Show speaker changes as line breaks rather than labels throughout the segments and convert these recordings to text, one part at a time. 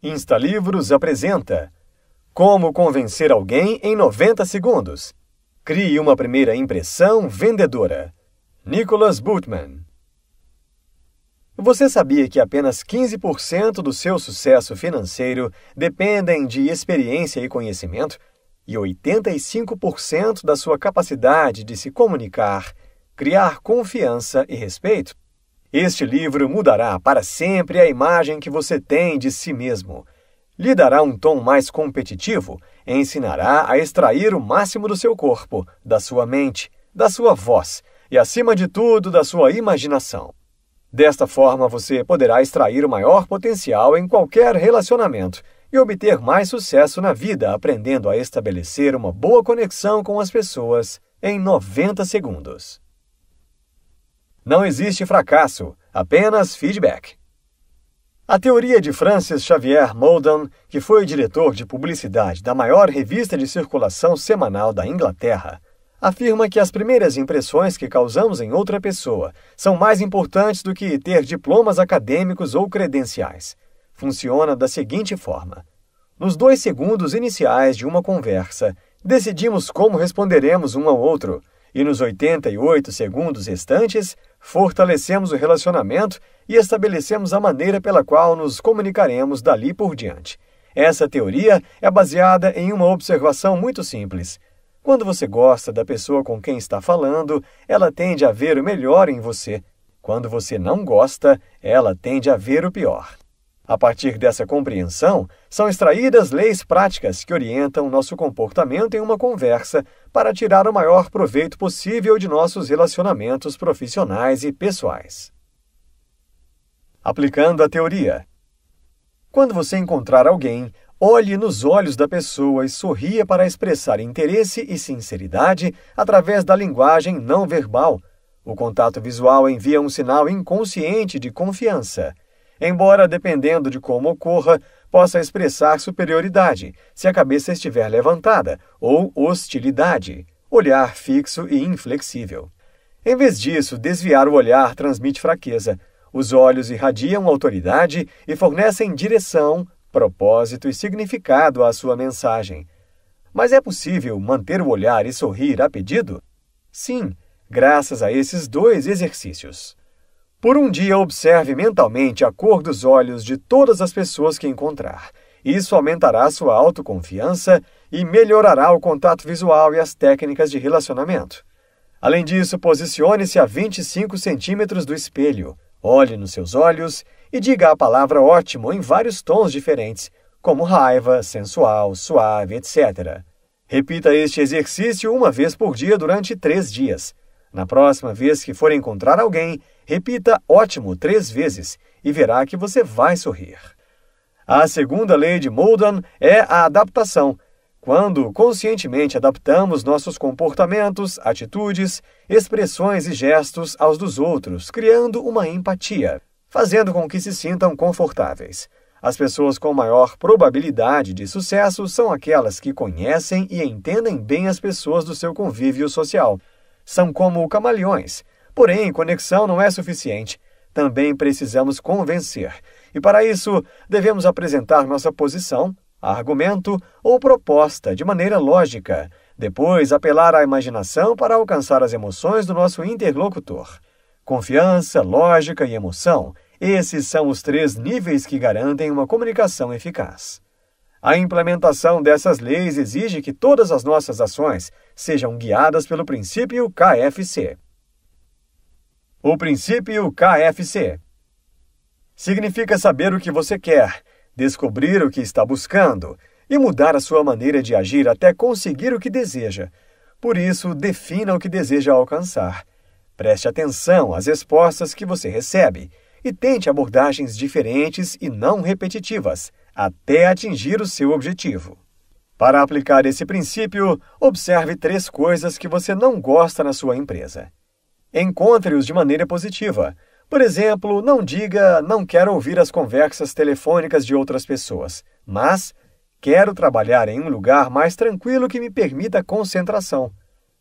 Instalivros apresenta Como convencer alguém em 90 segundos. Crie uma primeira impressão vendedora. Nicholas Bootman. Você sabia que apenas 15% do seu sucesso financeiro dependem de experiência e conhecimento e 85% da sua capacidade de se comunicar, criar confiança e respeito? Este livro mudará para sempre a imagem que você tem de si mesmo. Lhe dará um tom mais competitivo e ensinará a extrair o máximo do seu corpo, da sua mente, da sua voz e, acima de tudo, da sua imaginação. Desta forma, você poderá extrair o maior potencial em qualquer relacionamento e obter mais sucesso na vida aprendendo a estabelecer uma boa conexão com as pessoas em 90 segundos. Não existe fracasso, apenas feedback. A teoria de Francis Xavier Moulton, que foi diretor de publicidade da maior revista de circulação semanal da Inglaterra, afirma que as primeiras impressões que causamos em outra pessoa são mais importantes do que ter diplomas acadêmicos ou credenciais. Funciona da seguinte forma. Nos 2 segundos iniciais de uma conversa, decidimos como responderemos um ao outro, e nos 88 segundos restantes, fortalecemos o relacionamento e estabelecemos a maneira pela qual nos comunicaremos dali por diante. Essa teoria é baseada em uma observação muito simples. Quando você gosta da pessoa com quem está falando, ela tende a ver o melhor em você. Quando você não gosta, ela tende a ver o pior. A partir dessa compreensão, são extraídas leis práticas que orientam nosso comportamento em uma conversa para tirar o maior proveito possível de nossos relacionamentos profissionais e pessoais. Aplicando a teoria. Quando você encontrar alguém, olhe nos olhos da pessoa e sorria para expressar interesse e sinceridade através da linguagem não verbal. O contato visual envia um sinal inconsciente de confiança. Embora, dependendo de como ocorra, possa expressar superioridade, se a cabeça estiver levantada, ou hostilidade, olhar fixo e inflexível. Em vez disso, desviar o olhar transmite fraqueza. Os olhos irradiam autoridade e fornecem direção, propósito e significado à sua mensagem. Mas é possível manter o olhar e sorrir a pedido? Sim, graças a esses 2 exercícios. Por um dia, observe mentalmente a cor dos olhos de todas as pessoas que encontrar. Isso aumentará sua autoconfiança e melhorará o contato visual e as técnicas de relacionamento. Além disso, posicione-se a 25 centímetros do espelho, olhe nos seus olhos e diga a palavra ótimo em vários tons diferentes, como raiva, sensual, suave, etc. Repita este exercício uma vez por dia durante 3 dias. Na próxima vez que for encontrar alguém, repita ótimo 3 vezes e verá que você vai sorrir. A segunda lei de Moulton é a adaptação. Quando conscientemente adaptamos nossos comportamentos, atitudes, expressões e gestos aos dos outros, criando uma empatia, fazendo com que se sintam confortáveis. As pessoas com maior probabilidade de sucesso são aquelas que conhecem e entendem bem as pessoas do seu convívio social. São como camaleões, porém conexão não é suficiente. Também precisamos convencer, e para isso devemos apresentar nossa posição, argumento ou proposta de maneira lógica, depois apelar à imaginação para alcançar as emoções do nosso interlocutor. Confiança, lógica e emoção, esses são os 3 níveis que garantem uma comunicação eficaz. A implementação dessas leis exige que todas as nossas ações sejam guiadas pelo princípio KFC. O princípio KFC significa saber o que você quer, descobrir o que está buscando e mudar a sua maneira de agir até conseguir o que deseja. Por isso, defina o que deseja alcançar. Preste atenção às respostas que você recebe e tente abordagens diferentes e não repetitivas, até atingir o seu objetivo. Para aplicar esse princípio, observe 3 coisas que você não gosta na sua empresa. Encontre-os de maneira positiva. Por exemplo, não diga "não quero ouvir as conversas telefônicas de outras pessoas", mas "quero trabalhar em um lugar mais tranquilo que me permita concentração".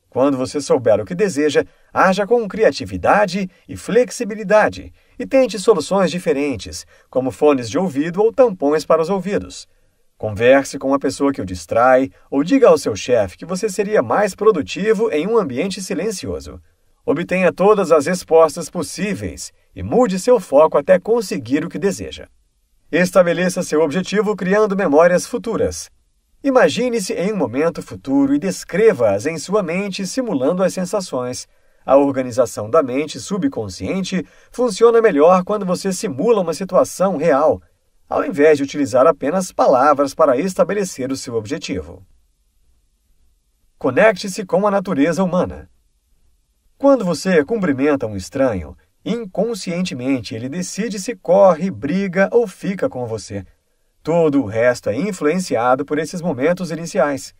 Quando você souber o que deseja, Haja com criatividade e flexibilidade e tente soluções diferentes, como fones de ouvido ou tampões para os ouvidos. Converse com a pessoa que o distrai ou diga ao seu chefe que você seria mais produtivo em um ambiente silencioso. Obtenha todas as respostas possíveis e mude seu foco até conseguir o que deseja. Estabeleça seu objetivo criando memórias futuras. Imagine-se em um momento futuro e descreva-as em sua mente, simulando as sensações. A organização da mente subconsciente funciona melhor quando você simula uma situação real, ao invés de utilizar apenas palavras para estabelecer o seu objetivo. Conecte-se com a natureza humana. Quando você cumprimenta um estranho, inconscientemente ele decide se corre, briga ou fica com você. Todo o resto é influenciado por esses momentos iniciais.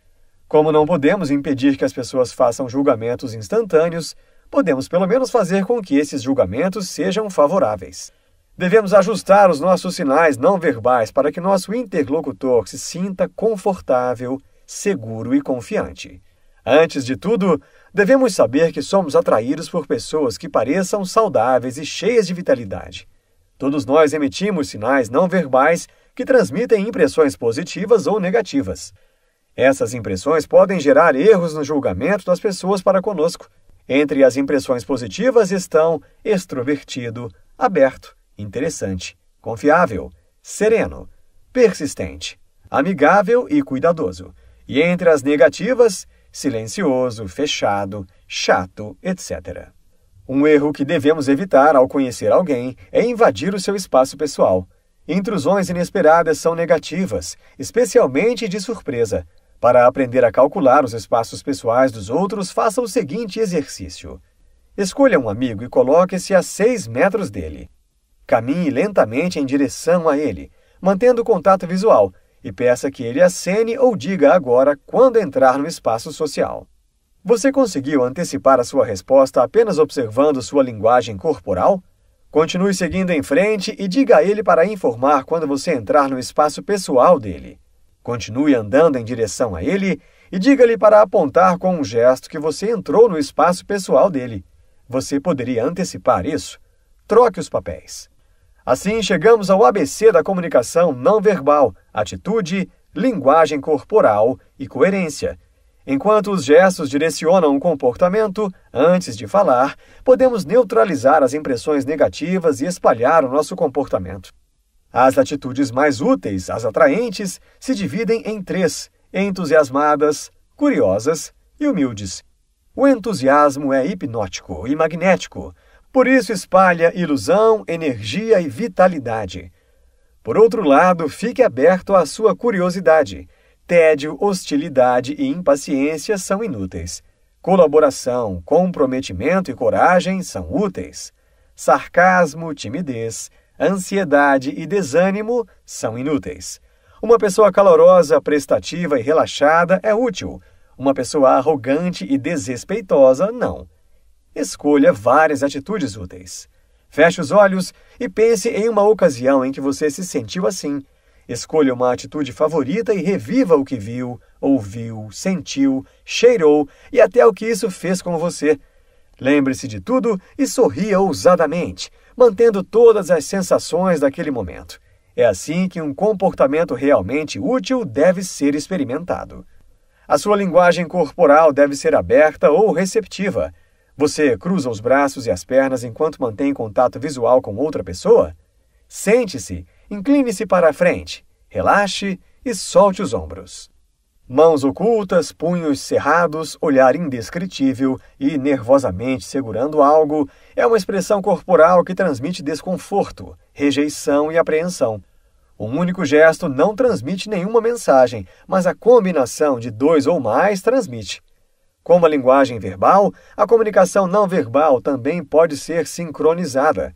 Como não podemos impedir que as pessoas façam julgamentos instantâneos, podemos pelo menos fazer com que esses julgamentos sejam favoráveis. Devemos ajustar os nossos sinais não verbais para que nosso interlocutor se sinta confortável, seguro e confiante. Antes de tudo, devemos saber que somos atraídos por pessoas que pareçam saudáveis e cheias de vitalidade. Todos nós emitimos sinais não verbais que transmitem impressões positivas ou negativas. Essas impressões podem gerar erros no julgamento das pessoas para conosco. Entre as impressões positivas estão extrovertido, aberto, interessante, confiável, sereno, persistente, amigável e cuidadoso. E entre as negativas, silencioso, fechado, chato, etc. Um erro que devemos evitar ao conhecer alguém é invadir o seu espaço pessoal. Intrusões inesperadas são negativas, especialmente de surpresa. Para aprender a calcular os espaços pessoais dos outros, faça o seguinte exercício. Escolha um amigo e coloque-se a 6 metros dele. Caminhe lentamente em direção a ele, mantendo contato visual, e peça que ele acene ou diga agora quando entrar no espaço social. Você conseguiu antecipar a sua resposta apenas observando sua linguagem corporal? Continue seguindo em frente e diga a ele para informar quando você entrar no espaço pessoal dele. Continue andando em direção a ele e diga-lhe para apontar com um gesto que você entrou no espaço pessoal dele. Você poderia antecipar isso? Troque os papéis. Assim, chegamos ao ABC da comunicação não verbal: atitude, linguagem corporal e coerência. Enquanto os gestos direcionam o comportamento, antes de falar, podemos neutralizar as impressões negativas e espalhar o nosso comportamento. As atitudes mais úteis, as atraentes, se dividem em 3: entusiasmadas, curiosas e humildes. O entusiasmo é hipnótico e magnético, por isso espalha ilusão, energia e vitalidade. Por outro lado, fique aberto à sua curiosidade. Tédio, hostilidade e impaciência são inúteis. Colaboração, comprometimento e coragem são úteis. Sarcasmo, timidez, ansiedade e desânimo são inúteis. Uma pessoa calorosa, prestativa e relaxada é útil. Uma pessoa arrogante e desrespeitosa, não. Escolha várias atitudes úteis. Feche os olhos e pense em uma ocasião em que você se sentiu assim. Escolha uma atitude favorita e reviva o que viu, ouviu, sentiu, cheirou e até o que isso fez com você. Lembre-se de tudo e sorria ousadamente, mantendo todas as sensações daquele momento. É assim que um comportamento realmente útil deve ser experimentado. A sua linguagem corporal deve ser aberta ou receptiva. Você cruza os braços e as pernas enquanto mantém contato visual com outra pessoa? Sente-se, incline-se para a frente, relaxe e solte os ombros. Mãos ocultas, punhos cerrados, olhar indescritível e nervosamente segurando algo é uma expressão corporal que transmite desconforto, rejeição e apreensão. Um único gesto não transmite nenhuma mensagem, mas a combinação de 2 ou mais transmite. Como a linguagem verbal, a comunicação não verbal também pode ser sincronizada.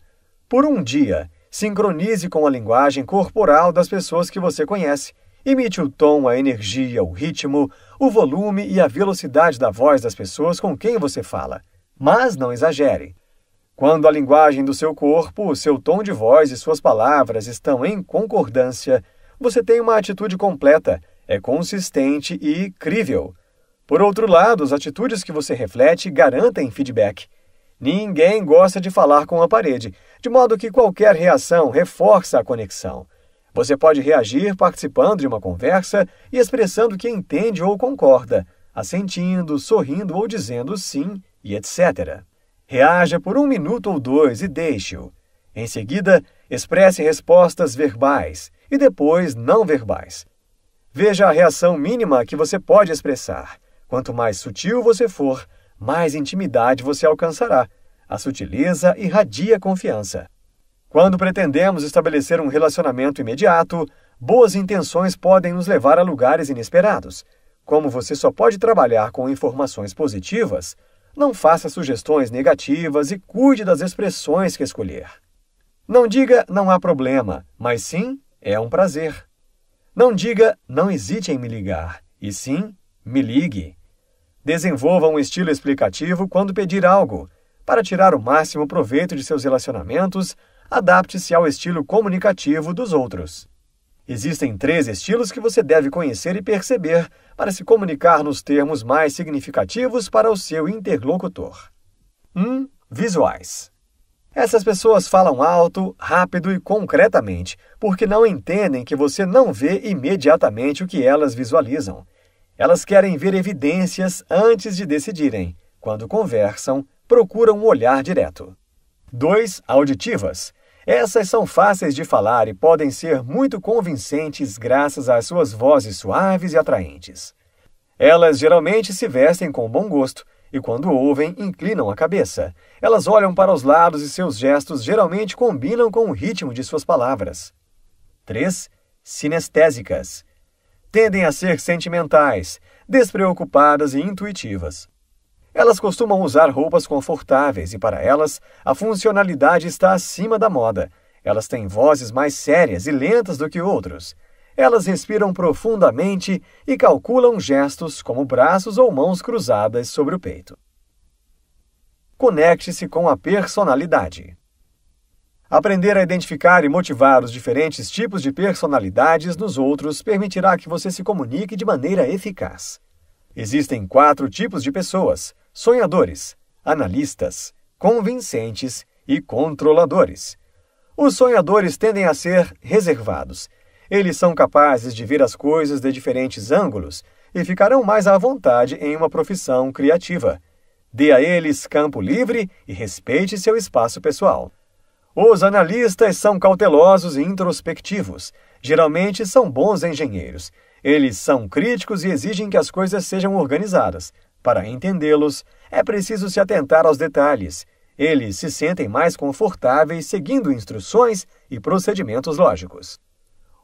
Por um dia, sincronize com a linguagem corporal das pessoas que você conhece. Imite o tom, a energia, o ritmo, o volume e a velocidade da voz das pessoas com quem você fala. Mas não exagere. Quando a linguagem do seu corpo, o seu tom de voz e suas palavras estão em concordância, você tem uma atitude completa, é consistente e crível. Por outro lado, as atitudes que você reflete garantem feedback. Ninguém gosta de falar com a parede, de modo que qualquer reação reforça a conexão. Você pode reagir participando de uma conversa e expressando que entende ou concorda, assentindo, sorrindo ou dizendo sim e etc. Reaja por 1 minuto ou 2 e deixe-o. Em seguida, expresse respostas verbais e depois não verbais. Veja a reação mínima que você pode expressar. Quanto mais sutil você for, mais intimidade você alcançará. A sutileza irradia confiança. Quando pretendemos estabelecer um relacionamento imediato, boas intenções podem nos levar a lugares inesperados. Como você só pode trabalhar com informações positivas, não faça sugestões negativas e cuide das expressões que escolher. Não diga não há problema, mas sim é um prazer. Não diga não hesite em me ligar, e sim me ligue. Desenvolva um estilo explicativo quando pedir algo. Para tirar o máximo proveito de seus relacionamentos, adapte-se ao estilo comunicativo dos outros. Existem 3 estilos que você deve conhecer e perceber para se comunicar nos termos mais significativos para o seu interlocutor. 1. Visuais. Essas pessoas falam alto, rápido e concretamente, porque não entendem que você não vê imediatamente o que elas visualizam. Elas querem ver evidências antes de decidirem. Quando conversam, procuram um olhar direto. 2. Auditivas. Essas são fáceis de falar e podem ser muito convincentes graças às suas vozes suaves e atraentes. Elas geralmente se vestem com bom gosto e, quando ouvem, inclinam a cabeça. Elas olham para os lados e seus gestos geralmente combinam com o ritmo de suas palavras. 3. Sinestésicas. Tendem a ser sentimentais, despreocupadas e intuitivas. Elas costumam usar roupas confortáveis e, para elas, a funcionalidade está acima da moda. Elas têm vozes mais sérias e lentas do que outros. Elas respiram profundamente e calculam gestos como braços ou mãos cruzadas sobre o peito. Conecte-se com a personalidade. Aprender a identificar e motivar os diferentes tipos de personalidades nos outros permitirá que você se comunique de maneira eficaz. Existem 4 tipos de pessoas: sonhadores, analistas, convincentes e controladores. Os sonhadores tendem a ser reservados. Eles são capazes de ver as coisas de diferentes ângulos e ficarão mais à vontade em uma profissão criativa. Dê a eles campo livre e respeite seu espaço pessoal. Os analistas são cautelosos e introspectivos. Geralmente são bons engenheiros. Eles são críticos e exigem que as coisas sejam organizadas. Para entendê-los, é preciso se atentar aos detalhes. Eles se sentem mais confortáveis seguindo instruções e procedimentos lógicos.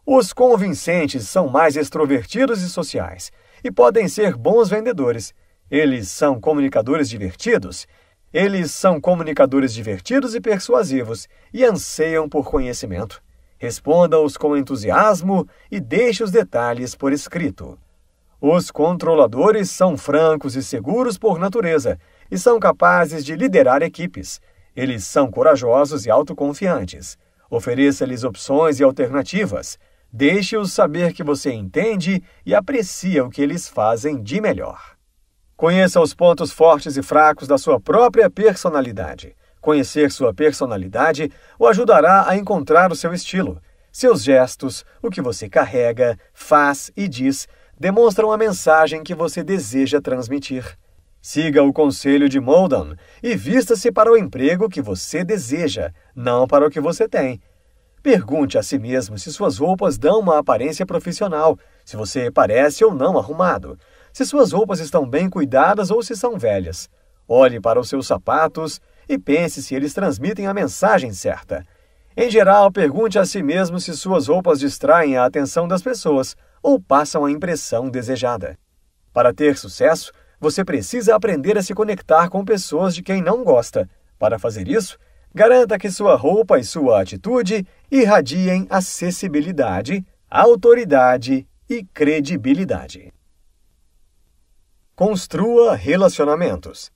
Os convincentes são mais extrovertidos e sociais e podem ser bons vendedores. Eles são comunicadores divertidos e persuasivos e anseiam por conhecimento. Responda-os com entusiasmo e deixe os detalhes por escrito. Os controladores são francos e seguros por natureza e são capazes de liderar equipes. Eles são corajosos e autoconfiantes. Ofereça-lhes opções e alternativas. Deixe-os saber que você entende e aprecia o que eles fazem de melhor. Conheça os pontos fortes e fracos da sua própria personalidade. Conhecer sua personalidade o ajudará a encontrar o seu estilo. Seus gestos, o que você carrega, faz e diz, demonstram a mensagem que você deseja transmitir. Siga o conselho de Molden e vista-se para o emprego que você deseja, não para o que você tem. Pergunte a si mesmo se suas roupas dão uma aparência profissional, se você parece ou não arrumado, se suas roupas estão bem cuidadas ou se são velhas. Olhe para os seus sapatos e pense se eles transmitem a mensagem certa. Em geral, pergunte a si mesmo se suas roupas distraem a atenção das pessoas ou passam a impressão desejada. Para ter sucesso, você precisa aprender a se conectar com pessoas de quem não gosta. Para fazer isso, garanta que sua roupa e sua atitude irradiem acessibilidade, autoridade e credibilidade. Construa relacionamentos.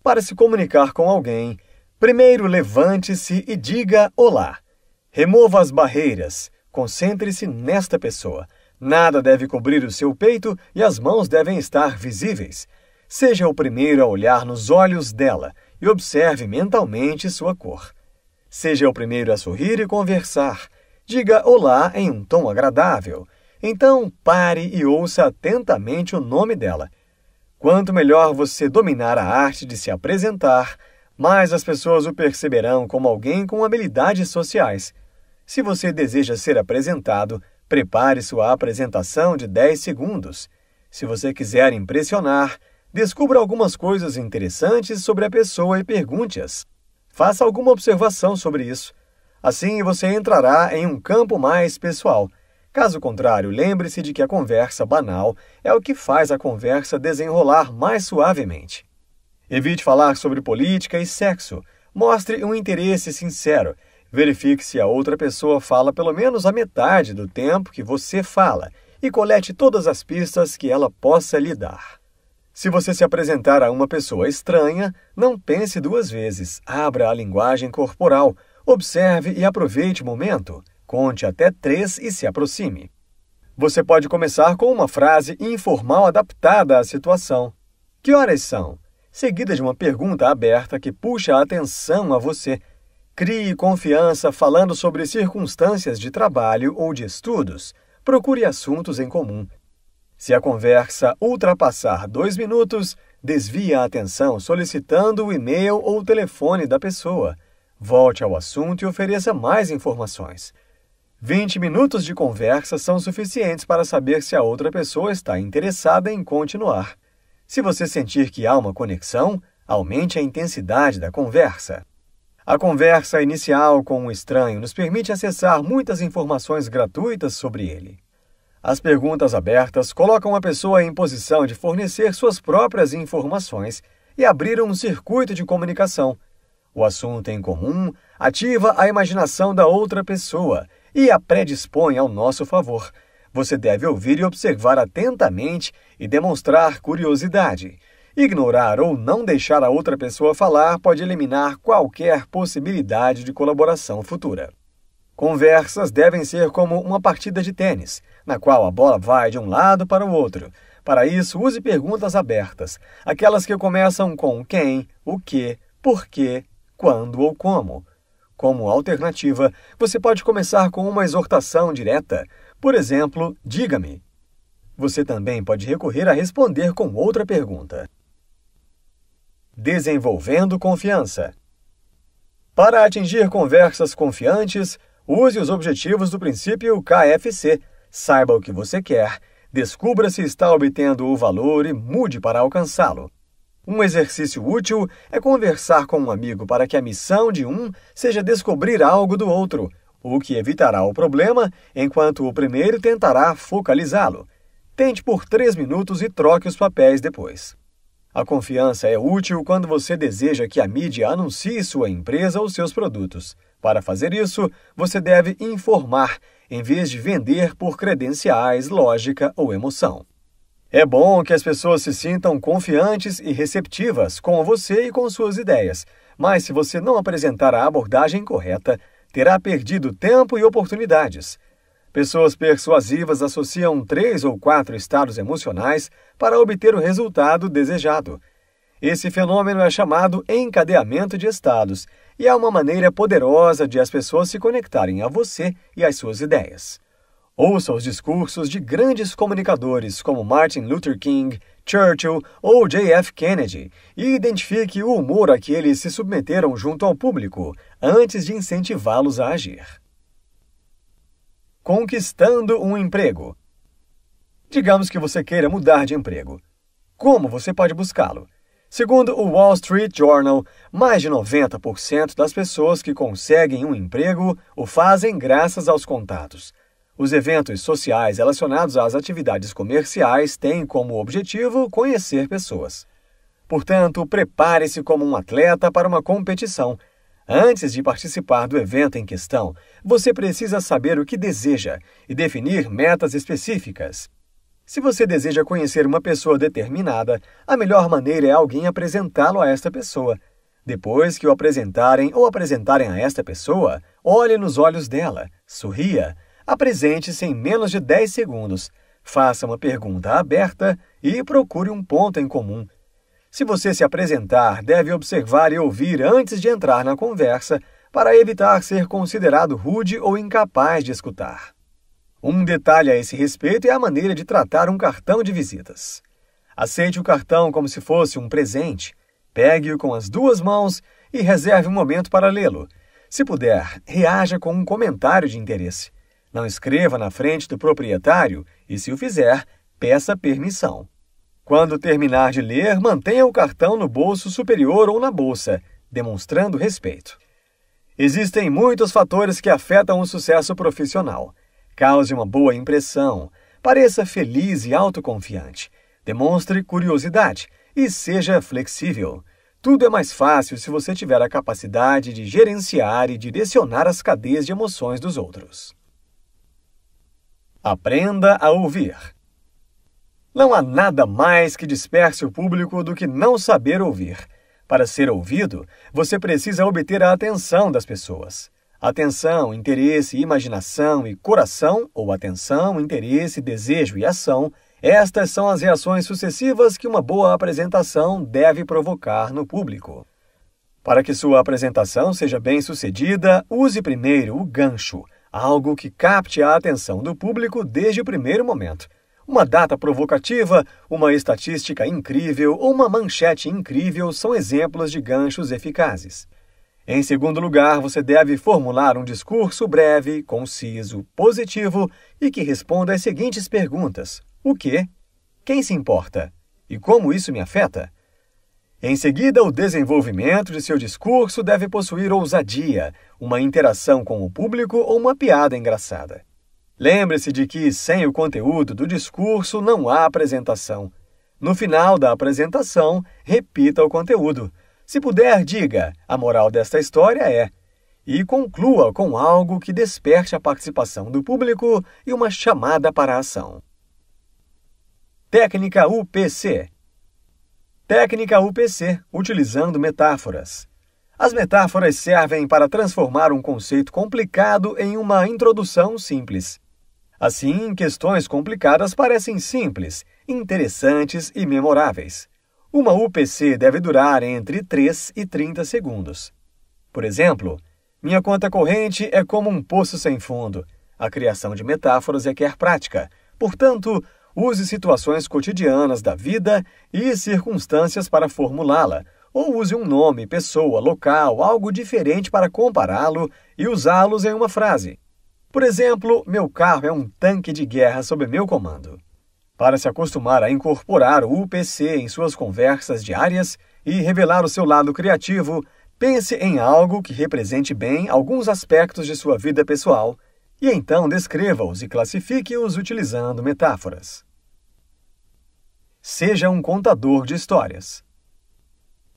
Para se comunicar com alguém, primeiro levante-se e diga olá. Remova as barreiras. Concentre-se nesta pessoa. Nada deve cobrir o seu peito e as mãos devem estar visíveis. Seja o primeiro a olhar nos olhos dela e observe mentalmente sua cor. Seja o primeiro a sorrir e conversar. Diga olá em um tom agradável. Então, pare e ouça atentamente o nome dela. Quanto melhor você dominar a arte de se apresentar, mais as pessoas o perceberão como alguém com habilidades sociais. Se você deseja ser apresentado, prepare sua apresentação de 10 segundos. Se você quiser impressionar, descubra algumas coisas interessantes sobre a pessoa e pergunte-as. Faça alguma observação sobre isso. Assim, você entrará em um campo mais pessoal. Caso contrário, lembre-se de que a conversa banal é o que faz a conversa desenrolar mais suavemente. Evite falar sobre política e sexo. Mostre um interesse sincero. Verifique se a outra pessoa fala pelo menos a metade do tempo que você fala e colete todas as pistas que ela possa lhe dar. Se você se apresentar a uma pessoa estranha, não pense duas vezes. Abra a linguagem corporal, observe e aproveite o momento. Conte até 3 e se aproxime. Você pode começar com uma frase informal adaptada à situação. Que horas são? Seguida de uma pergunta aberta que puxa a atenção a você. Crie confiança falando sobre circunstâncias de trabalho ou de estudos. Procure assuntos em comum. Se a conversa ultrapassar 2 minutos, desvie a atenção solicitando o e-mail ou o telefone da pessoa. Volte ao assunto e ofereça mais informações. 20 minutos de conversa são suficientes para saber se a outra pessoa está interessada em continuar. Se você sentir que há uma conexão, aumente a intensidade da conversa. A conversa inicial com um estranho nos permite acessar muitas informações gratuitas sobre ele. As perguntas abertas colocam a pessoa em posição de fornecer suas próprias informações e abrir um circuito de comunicação. O assunto em comum ativa a imaginação da outra pessoa e a predispõe ao nosso favor. Você deve ouvir e observar atentamente e demonstrar curiosidade. Ignorar ou não deixar a outra pessoa falar pode eliminar qualquer possibilidade de colaboração futura. Conversas devem ser como uma partida de tênis, na qual a bola vai de um lado para o outro. Para isso, use perguntas abertas, aquelas que começam com quem, o que, por quê, quando ou como. Como alternativa, você pode começar com uma exortação direta. Por exemplo, diga-me. Você também pode recorrer a responder com outra pergunta. Desenvolvendo confiança. Para atingir conversas confiantes, use os objetivos do princípio KFC. Saiba o que você quer, descubra se está obtendo o valor e mude para alcançá-lo. Um exercício útil é conversar com um amigo para que a missão de um seja descobrir algo do outro, o que evitará o problema, enquanto o primeiro tentará focalizá-lo. Tente por 3 minutos e troque os papéis depois. A confiança é útil quando você deseja que a mídia anuncie sua empresa ou seus produtos. Para fazer isso, você deve informar, em vez de vender por credenciais, lógica ou emoção. É bom que as pessoas se sintam confiantes e receptivas com você e com suas ideias, mas se você não apresentar a abordagem correta, terá perdido tempo e oportunidades. Pessoas persuasivas associam 3 ou 4 estados emocionais para obter o resultado desejado. Esse fenômeno é chamado encadeamento de estados e é uma maneira poderosa de as pessoas se conectarem a você e às suas ideias. Ouça os discursos de grandes comunicadores como Martin Luther King, Churchill ou J.F. Kennedy e identifique o humor a que eles se submeteram junto ao público antes de incentivá-los a agir. Conquistando um emprego. Digamos que você queira mudar de emprego. Como você pode buscá-lo? Segundo o Wall Street Journal, mais de 90% das pessoas que conseguem um emprego o fazem graças aos contatos. Os eventos sociais relacionados às atividades comerciais têm como objetivo conhecer pessoas. Portanto, prepare-se como um atleta para uma competição. Antes de participar do evento em questão, você precisa saber o que deseja e definir metas específicas. Se você deseja conhecer uma pessoa determinada, a melhor maneira é alguém apresentá-lo a esta pessoa. Depois que o apresentarem ou apresentarem a esta pessoa, olhe nos olhos dela, sorria, apresente-se em menos de 10 segundos, faça uma pergunta aberta e procure um ponto em comum. Se você se apresentar, deve observar e ouvir antes de entrar na conversa para evitar ser considerado rude ou incapaz de escutar. Um detalhe a esse respeito é a maneira de tratar um cartão de visitas. Aceite o cartão como se fosse um presente, pegue-o com as duas mãos e reserve um momento para lê-lo. Se puder, reaja com um comentário de interesse. Não escreva na frente do proprietário e, se o fizer, peça permissão. Quando terminar de ler, mantenha o cartão no bolso superior ou na bolsa, demonstrando respeito. Existem muitos fatores que afetam o sucesso profissional. Cause uma boa impressão, pareça feliz e autoconfiante, demonstre curiosidade e seja flexível. Tudo é mais fácil se você tiver a capacidade de gerenciar e direcionar as cadeias de emoções dos outros. Aprenda a ouvir. Não há nada mais que disperse o público do que não saber ouvir. Para ser ouvido, você precisa obter a atenção das pessoas. Atenção, interesse, imaginação e coração, ou atenção, interesse, desejo e ação, estas são as reações sucessivas que uma boa apresentação deve provocar no público. Para que sua apresentação seja bem-sucedida, use primeiro o gancho, algo que capte a atenção do público desde o primeiro momento. Uma data provocativa, uma estatística incrível ou uma manchete incrível são exemplos de ganchos eficazes. Em segundo lugar, você deve formular um discurso breve, conciso, positivo e que responda às seguintes perguntas: o quê? Quem se importa? E como isso me afeta? Em seguida, o desenvolvimento de seu discurso deve possuir ousadia, uma interação com o público ou uma piada engraçada. Lembre-se de que, sem o conteúdo do discurso, não há apresentação. No final da apresentação, repita o conteúdo. Se puder, diga: a moral desta história é... E conclua com algo que desperte a participação do público e uma chamada para a ação. Técnica UPC. Técnica UPC, utilizando metáforas. As metáforas servem para transformar um conceito complicado em uma introdução simples. Assim, questões complicadas parecem simples, interessantes e memoráveis. Uma UPC deve durar entre 3 e 30 segundos. Por exemplo, minha conta corrente é como um poço sem fundo. A criação de metáforas requer prática. Portanto, use situações cotidianas da vida e circunstâncias para formulá-la, ou use um nome, pessoa, local, algo diferente para compará-lo e usá-los em uma frase. Por exemplo, meu carro é um tanque de guerra sob meu comando. Para se acostumar a incorporar o UPC em suas conversas diárias e revelar o seu lado criativo, pense em algo que represente bem alguns aspectos de sua vida pessoal e então descreva-os e classifique-os utilizando metáforas. Seja um contador de histórias.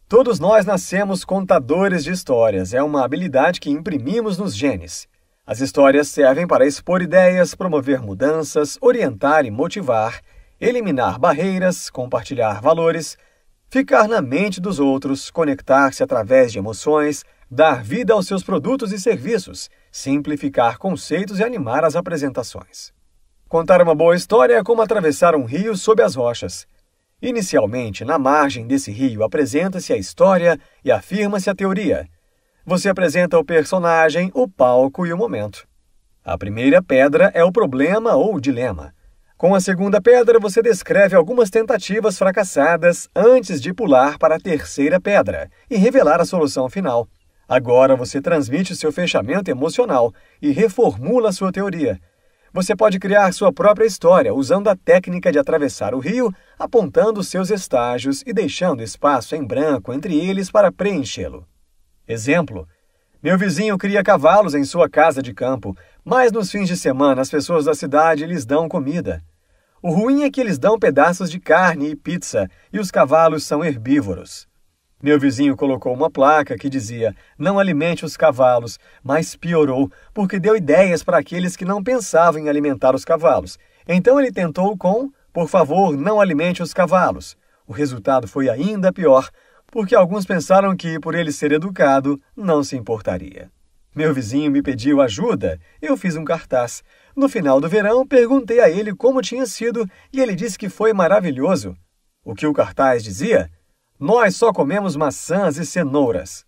Todos nós nascemos contadores de histórias. É uma habilidade que imprimimos nos genes. As histórias servem para expor ideias, promover mudanças, orientar e motivar, eliminar barreiras, compartilhar valores, ficar na mente dos outros, conectar-se através de emoções, dar vida aos seus produtos e serviços, simplificar conceitos e animar as apresentações. Contar uma boa história é como atravessar um rio sob as rochas. Inicialmente, na margem desse rio, apresenta-se a história e afirma-se a teoria. Você apresenta o personagem, o palco e o momento. A primeira pedra é o problema ou o dilema. Com a segunda pedra, você descreve algumas tentativas fracassadas antes de pular para a terceira pedra e revelar a solução final. Agora você transmite seu fechamento emocional e reformula sua teoria. Você pode criar sua própria história usando a técnica de atravessar o rio, apontando seus estágios e deixando espaço em branco entre eles para preenchê-lo. Exemplo: meu vizinho cria cavalos em sua casa de campo, mas nos fins de semana as pessoas da cidade lhes dão comida. O ruim é que eles dão pedaços de carne e pizza, e os cavalos são herbívoros. Meu vizinho colocou uma placa que dizia: não alimente os cavalos, mas piorou, porque deu ideias para aqueles que não pensavam em alimentar os cavalos. Então ele tentou com: por favor, não alimente os cavalos. O resultado foi ainda pior, porque alguns pensaram que, por ele ser educado, não se importaria. Meu vizinho me pediu ajuda, eu fiz um cartaz. No final do verão, perguntei a ele como tinha sido e ele disse que foi maravilhoso. O que o cartaz dizia? Nós só comemos maçãs e cenouras.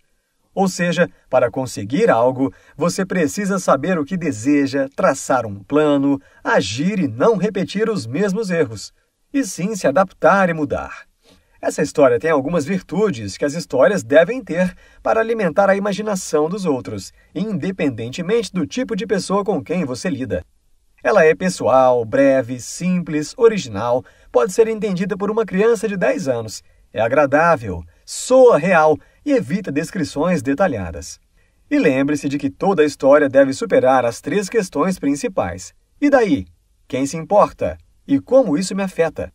Ou seja, para conseguir algo, você precisa saber o que deseja, traçar um plano, agir e não repetir os mesmos erros, e sim se adaptar e mudar. Essa história tem algumas virtudes que as histórias devem ter para alimentar a imaginação dos outros, independentemente do tipo de pessoa com quem você lida. Ela é pessoal, breve, simples, original, pode ser entendida por uma criança de 10 anos, é agradável, soa real e evita descrições detalhadas. E lembre-se de que toda história deve superar as 3 questões principais. E daí? Quem se importa? E como isso me afeta?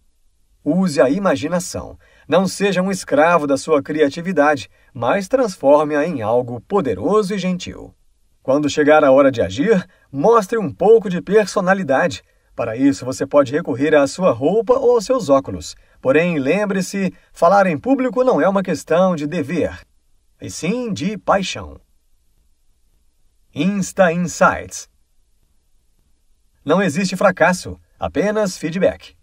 Use a imaginação. Não seja um escravo da sua criatividade, mas transforme-a em algo poderoso e gentil. Quando chegar a hora de agir, mostre um pouco de personalidade. Para isso, você pode recorrer à sua roupa ou aos seus óculos. Porém, lembre-se, falar em público não é uma questão de dever, e sim de paixão. Insta Insights. Não existe fracasso, apenas feedback.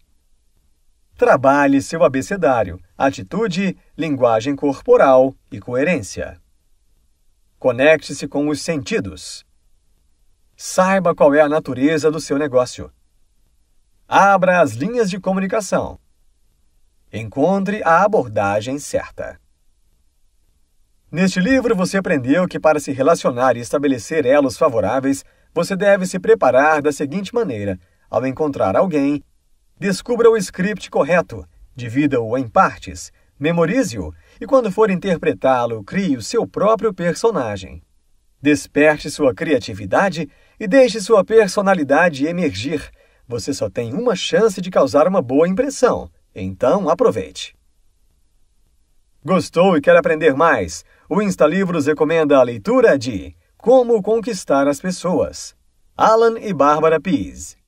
Trabalhe seu abecedário, atitude, linguagem corporal e coerência. Conecte-se com os sentidos. Saiba qual é a natureza do seu negócio. Abra as linhas de comunicação. Encontre a abordagem certa. Neste livro, você aprendeu que para se relacionar e estabelecer elos favoráveis, você deve se preparar da seguinte maneira. Ao encontrar alguém, descubra o script correto, divida-o em partes, memorize-o e, quando for interpretá-lo, crie o seu próprio personagem. Desperte sua criatividade e deixe sua personalidade emergir. Você só tem uma chance de causar uma boa impressão, então aproveite. Gostou e quer aprender mais? O InstaLivros recomenda a leitura de Como Conquistar as Pessoas, Alan e Bárbara Pease.